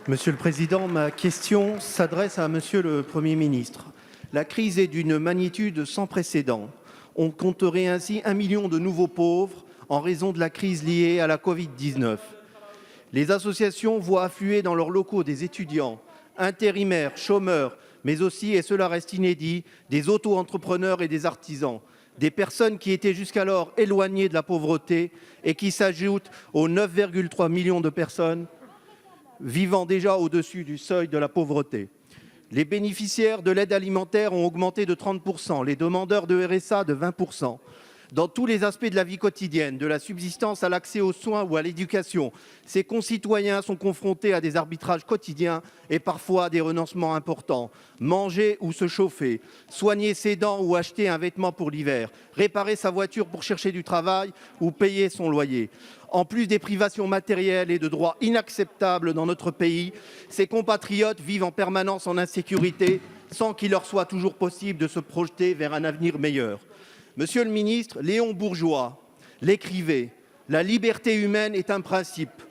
Monsieur le Président, ma question s'adresse à Monsieur le Premier ministre. La crise est d'une magnitude sans précédent. On compterait ainsi 1 million de nouveaux pauvres en raison de la crise liée à la Covid-19. Les associations voient affluer dans leurs locaux des étudiants, intérimaires, chômeurs, mais aussi, et cela reste inédit, des auto-entrepreneurs et des artisans, des personnes qui étaient jusqu'alors éloignées de la pauvreté et qui s'ajoutent aux 9,3 millions de personnes vivant déjà au-dessus du seuil de la pauvreté. Les bénéficiaires de l'aide alimentaire ont augmenté de 30%, les demandeurs de RSA de 20%. Dans tous les aspects de la vie quotidienne, de la subsistance à l'accès aux soins ou à l'éducation, ces concitoyens sont confrontés à des arbitrages quotidiens et parfois à des renoncements importants. Manger ou se chauffer, soigner ses dents ou acheter un vêtement pour l'hiver, réparer sa voiture pour chercher du travail ou payer son loyer. En plus des privations matérielles et de droits inacceptables dans notre pays, ces compatriotes vivent en permanence en insécurité sans qu'il leur soit toujours possible de se projeter vers un avenir meilleur. Monsieur le ministre, Léon Bourgeois l'écrivait : la liberté humaine est un principe.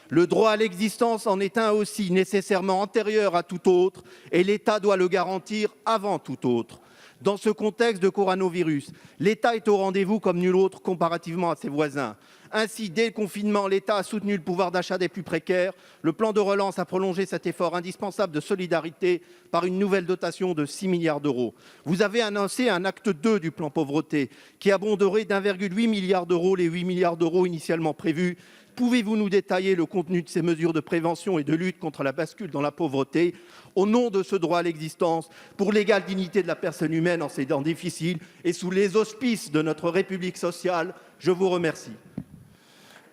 Le droit à l'existence en est un aussi, nécessairement antérieur à tout autre, et l'État doit le garantir avant tout autre. Dans ce contexte de coronavirus, l'État est au rendez-vous comme nul autre comparativement à ses voisins. Ainsi, dès le confinement, l'État a soutenu le pouvoir d'achat des plus précaires. Le plan de relance a prolongé cet effort indispensable de solidarité par une nouvelle dotation de 6 milliards d'euros. Vous avez annoncé un acte 2 du plan pauvreté qui abonderait d'1,8 milliard d'euros les 8 milliards d'euros initialement prévus. Pouvez-vous nous détailler le contenu de ces mesures de prévention et de lutte contre la bascule dans la pauvreté au nom de ce droit à l'existence, pour l'égale dignité de la personne humaine en ces temps difficiles et sous les auspices de notre République sociale? Je vous remercie.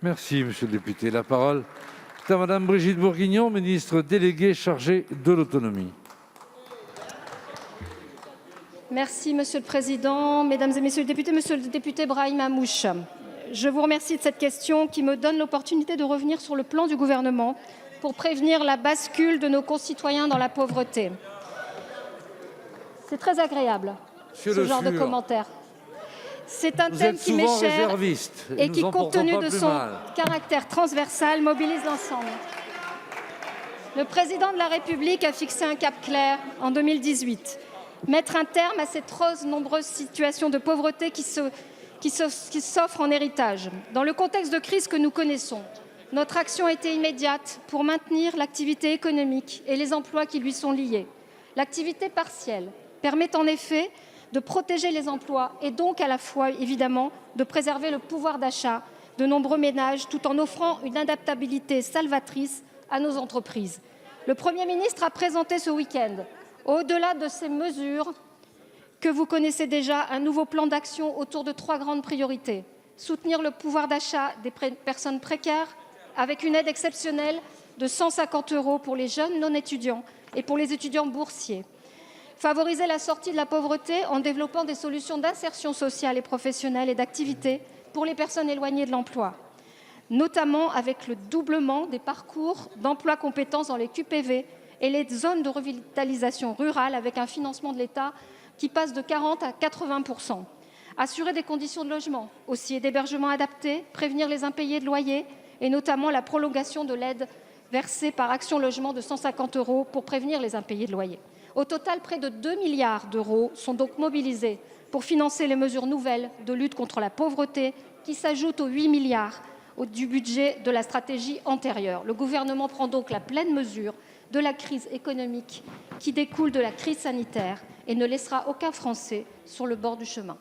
Merci, monsieur le député. La parole est à madame Brigitte Bourguignon, ministre déléguée chargée de l'autonomie. Merci, monsieur le président. Mesdames et messieurs les députés, monsieur le député Brahim Hamouche, je vous remercie de cette question qui me donne l'opportunité de revenir sur le plan du gouvernement pour prévenir la bascule de nos concitoyens dans la pauvreté. C'est très agréable, ce genre de commentaires. C'est un thème qui m'est cher et qui, compte tenu de son caractère transversal, mobilise l'ensemble. Le président de la République a fixé un cap clair en 2018, mettre un terme à ces trop nombreuses situations de pauvreté qui s'offrent en héritage. Dans le contexte de crise que nous connaissons, notre action a été immédiate pour maintenir l'activité économique et les emplois qui lui sont liés. L'activité partielle permet en effet de protéger les emplois et donc à la fois, évidemment, de préserver le pouvoir d'achat de nombreux ménages tout en offrant une adaptabilité salvatrice à nos entreprises. Le Premier ministre a présenté ce week-end, au-delà de ces mesures que vous connaissez déjà, un nouveau plan d'action autour de 3 grandes priorités. Soutenir le pouvoir d'achat des personnes précaires avec une aide exceptionnelle de 150 € pour les jeunes non étudiants et pour les étudiants boursiers. Favoriser la sortie de la pauvreté en développant des solutions d'insertion sociale et professionnelle et d'activité pour les personnes éloignées de l'emploi, notamment avec le doublement des parcours d'emploi compétences dans les QPV et les zones de revitalisation rurale avec un financement de l'État qui passe de 40 à 80%. Assurer des conditions de logement aussi et d'hébergement adaptés, prévenir les impayés de loyer et notamment la prolongation de l'aide versée par Action Logement de 150 € pour prévenir les impayés de loyer. Au total, près de 2 milliards d'euros sont donc mobilisés pour financer les mesures nouvelles de lutte contre la pauvreté qui s'ajoutent aux 8 milliards du budget de la stratégie antérieure. Le gouvernement prend donc la pleine mesure de la crise économique qui découle de la crise sanitaire et ne laissera aucun Français sur le bord du chemin.